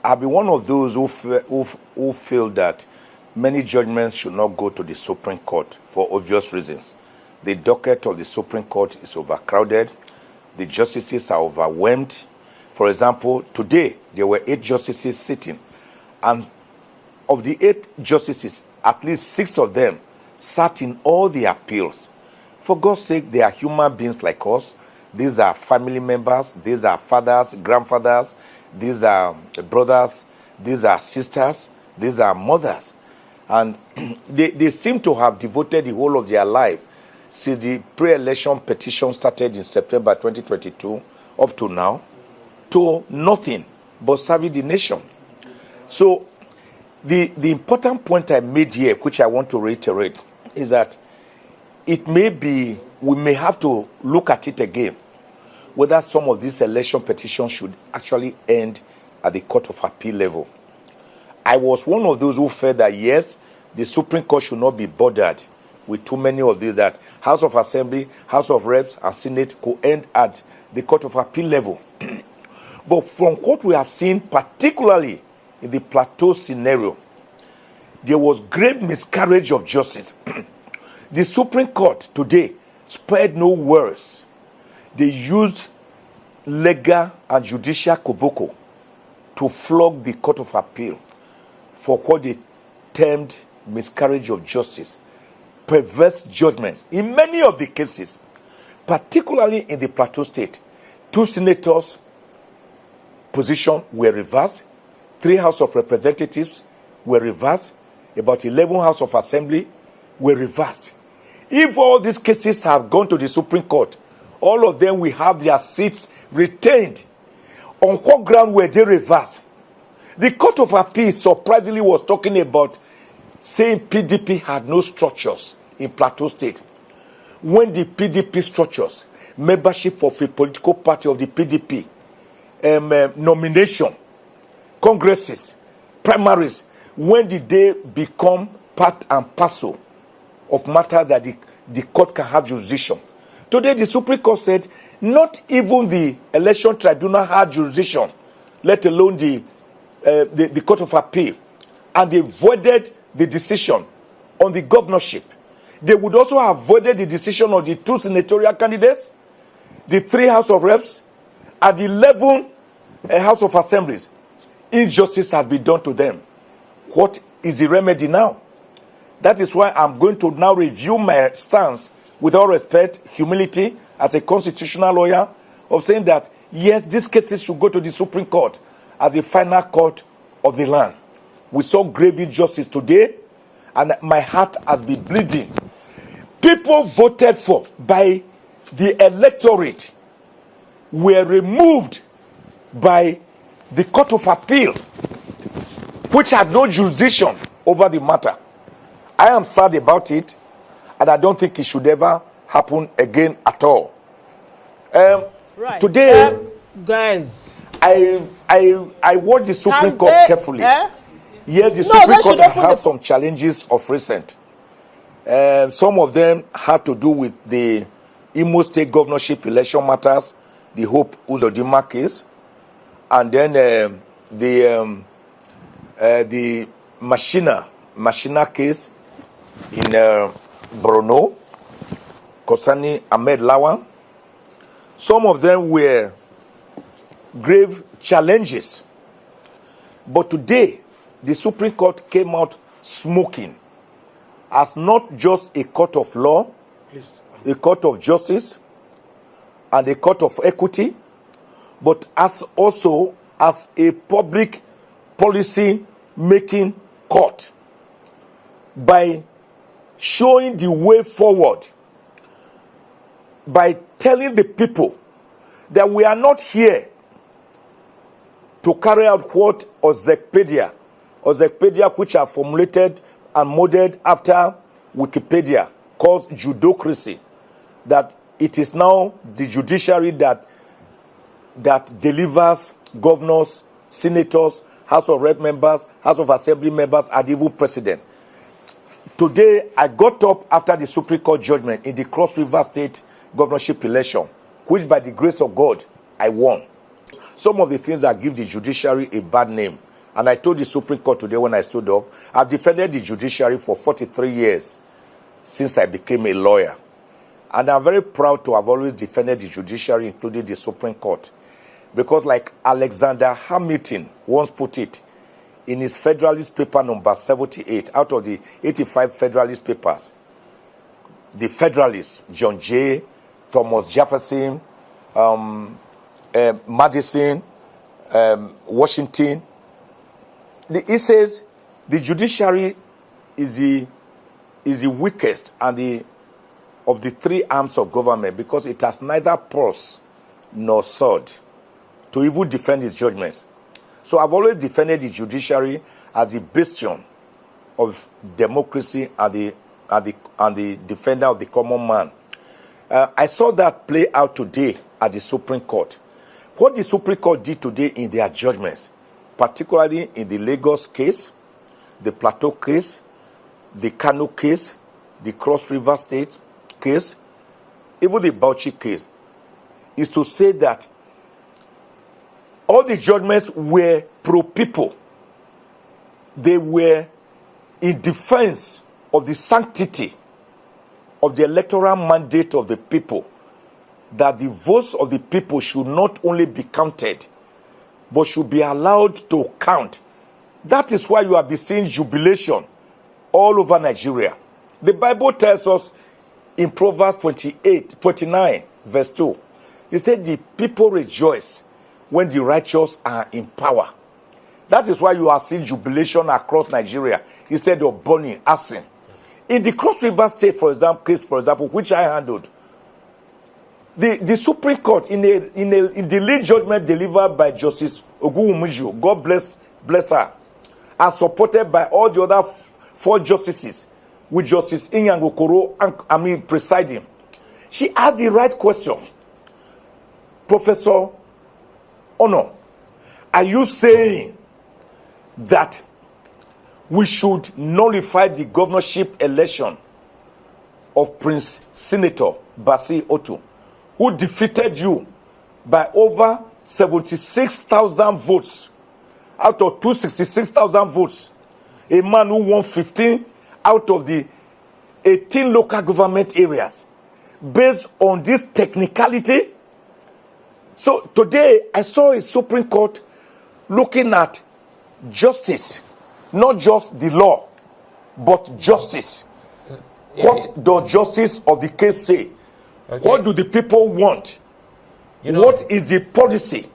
I'll be one of those who feel that many judgments should not go to the Supreme Court for obvious reasons. The docket of the Supreme Court is overcrowded. The justices are overwhelmed. For example, today there were 8 justices sitting, and of the 8 justices, at least 6 of them sat in all the appeals. For God's sake, they are human beings like us. These are family members. These are fathers, grandfathers. These are brothers. These are sisters. These are mothers. And they seem to have devoted the whole of their life since the pre-election petition started in September 2022 up to now to nothing but serving the nation. So the important point I made here, which I want to reiterate, is that it may be, we may have to look at it again, whether some of these election petitions should actually end at the Court of Appeal level. I was one of those who felt that, yes, the Supreme Court should not be bothered with too many of these, that House of Assembly, House of Reps, and Senate could end at the Court of Appeal level. But from what we have seen, particularly in the Plateau scenario, there was great miscarriage of justice. The Supreme Court today spared no words. They used legal and judicial koboko to flog the Court of Appeal for what they termed miscarriage of justice, perverse judgments. In many of the cases, particularly in the Plateau State, 2 senators' positions were reversed, 3 House of Representatives were reversed, about 11 House of Assembly were reversed. If all these cases have gone to the Supreme Court, all of them will have their seats retained. On what ground were they reversed? The Court of Appeal surprisingly was talking about saying PDP had no structures in Plateau State. When the PDP structures, membership of a political party of the PDP, nomination, congresses, primaries, when did they become part and parcel of matters that the court can have jurisdiction? Today, the Supreme Court said not even the election tribunal had jurisdiction, let alone the Court of Appeal, and they voided the decision on the governorship. They would also have voided the decision on the 2 senatorial candidates, the 3 House of Reps, and the 11 House of Assemblies. Injustice has been done to them. What is the remedy now? That is why I'm going to now review my stance with all respect, humility, as a constitutional lawyer, of saying that, yes, these cases should go to the Supreme Court as the final court of the land. We saw grave injustice today, and my heart has been bleeding. People voted for by the electorate were removed by the Court of Appeal, which had no jurisdiction over the matter. I am sad about it, and I don't think it should ever happen again at all. Right. Today, guys, I watched the Supreme Court carefully. Yes, the Supreme Court has some challenges of recent. Some of them had to do with the Imo State governorship election matters, the Hope Uzodinma case, and then the Machina case in Borno concerning Ahmed Lawan. Some of them were grave challenges. But today, the Supreme Court came out smoking as not just a court of law, a court of justice, and a court of equity, but as also as a public policy making court, by showing the way forward, by telling the people that we are not here to carry out what Ozekhpedia, which are formulated and modeled after Wikipedia, calls judocracy, that it is now the judiciary that delivers governors, senators, House of Rep members, House of Assembly members, and even president. Today, I got up after the Supreme Court judgment in the Cross River State governorship election, which by the grace of God, I won. Some of the things that give the judiciary a bad name And I told the Supreme Court today when I stood up, I've defended the judiciary for 43 years since I became a lawyer. And I'm very proud to have always defended the judiciary, including the Supreme Court. Because like Alexander Hamilton once put it in his Federalist paper number 78, out of the 85 Federalist papers, the Federalists, John Jay, Thomas Jefferson, Madison, Washington, he says the judiciary is the weakest and of the three arms of government because it has neither pulse nor sword to even defend its judgments. So I've always defended the judiciary as the bastion of democracy and the defender of the common man. I saw that play out today at the Supreme Court. What the Supreme Court did today in their judgments, particularly in the Lagos case, the Plateau case, the Kanu case, the Cross River State case, even the Bauchi case, is to say that all the judgments were pro-people. They were in defense of the sanctity of the electoral mandate of the people, that the votes of the people should not only be counted, but should be allowed to count. That is why you have been seeing jubilation all over Nigeria. The Bible tells us in Proverbs 29, verse 2, it said the people rejoice when the righteous are in power. That is why you are seeing jubilation across Nigeria instead of burning, arson. In the Cross River State, for example, which I handled, the Supreme Court, in the lead judgment delivered by Justice Ogunwumijo, God bless her, and supported by all the other four justices, with Justice Inyango Okoro presiding, she asked the right question. Professor Ono, are you saying that we should nullify the governorship election of Prince Senator Basi Otu, who defeated you by over 76,000 votes out of 266,000 votes? A man who won 15 out of the 18 local government areas based on this technicality. So today I saw a Supreme Court looking at justice, not just the law, but justice. What does justice of the case say? Okay. What do the people want? What is the policy?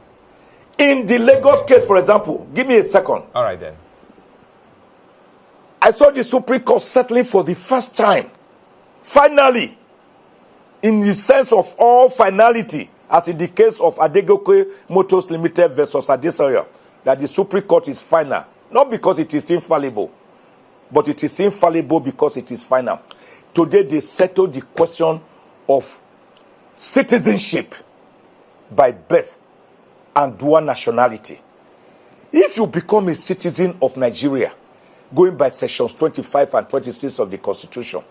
In the Lagos case, for example, give me a second. All right then. I saw the Supreme Court settling for the first time, finally, in the sense of all finality, as in the case of Adegoke Motors Limited versus Adesoya, that the Supreme Court is final, not because it is infallible, but it is infallible because it is final. Today they settled the question of citizenship by birth and dual nationality. If you become a citizen of Nigeria, going by sections 25 and 26 of the Constitution,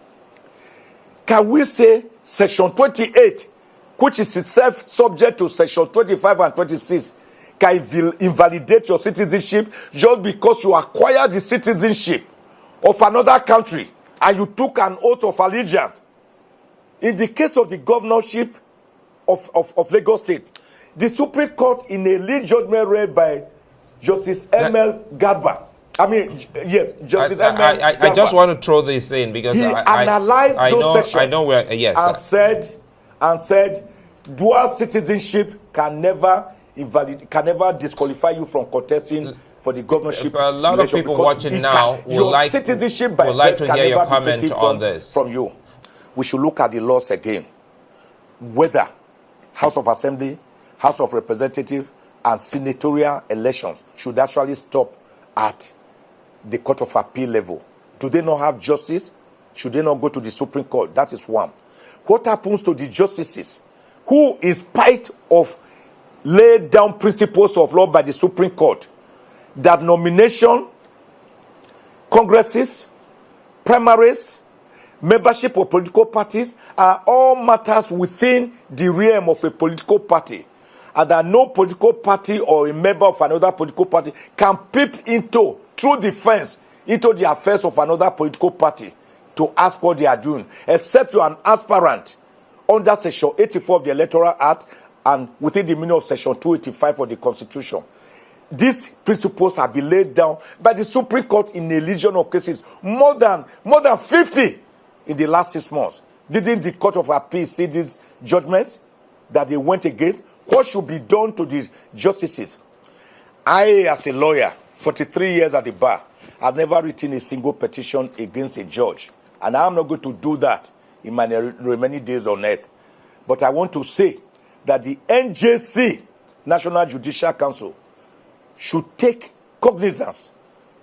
can we say section 28, which is itself subject to section 25 and 26, can invalidate your citizenship just because you acquired the citizenship of another country and you took an oath of allegiance? In the case of the governorship of Lagos State, the Supreme Court, in a lead judgment read by Justice M.L. Gadba, Justice M.L. Gadba, I just want to throw this in because he analyzed those sections. I know where, yes. And said dual citizenship can never disqualify you from contesting for the governorship. A lot of people watching now would like to hear your comment on this. From you. We should look at the laws again. Whether House of Assembly, House of Representatives, and senatorial elections should actually stop at the Court of Appeal level. Do they not have justice? Should they not go to the Supreme Court? That is one. What happens to the justices who, in spite of laid down principles of law by the Supreme Court, that nomination, congresses, primaries, membership of political parties are all matters within the realm of a political party? and that no political party or a member of another political party can peep into, through the fence, into the affairs of another political party to ask what they are doing, except you are an aspirant under Section 84 of the Electoral Act and within the meaning of Section 285 of the Constitution. These principles have been laid down by the Supreme Court in a legion of cases, more than 50 in the last 6 months. Didn't the Court of Appeal see these judgments that they went against? What should be done to these justices? I, as a lawyer, 43 years at the bar, I've never written a single petition against a judge. And I'm not going to do that in my remaining days on earth. But I want to say that the NJC, National Judicial Council, should take cognizance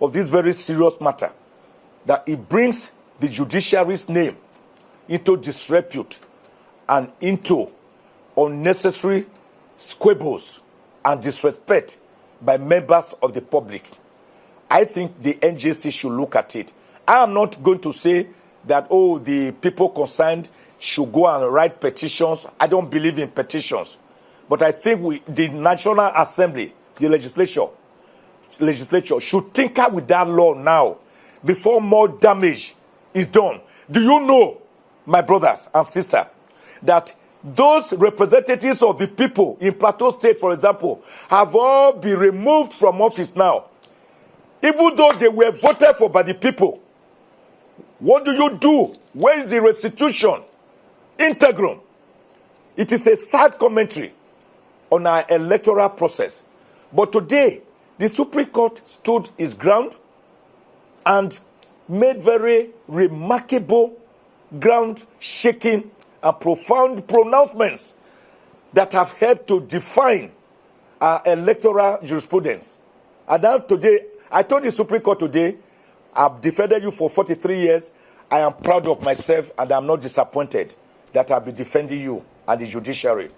of this very serious matter, that it brings the judiciary's name into disrepute and into unnecessary squabbles and disrespect by members of the public. I think the NJC should look at it. I am not going to say that, oh, the people concerned should go and write petitions. I don't believe in petitions. But I think the National Assembly, the legislature should tinker with that law now before more damage is done. Do you know, my brothers and sisters, that those representatives of the people in Plateau State, for example, have all been removed from office now, even though they were voted for by the people? What do you do? Where is the restitution? Integrum. It is a sad commentary on our electoral process. But today, the Supreme Court stood its ground and made very remarkable, ground-shaking and profound pronouncements that have helped to define our electoral jurisprudence. And now today, I told the Supreme Court today, I've defended you for 43 years. I am proud of myself and I'm not disappointed that I'll be defending you and the judiciary.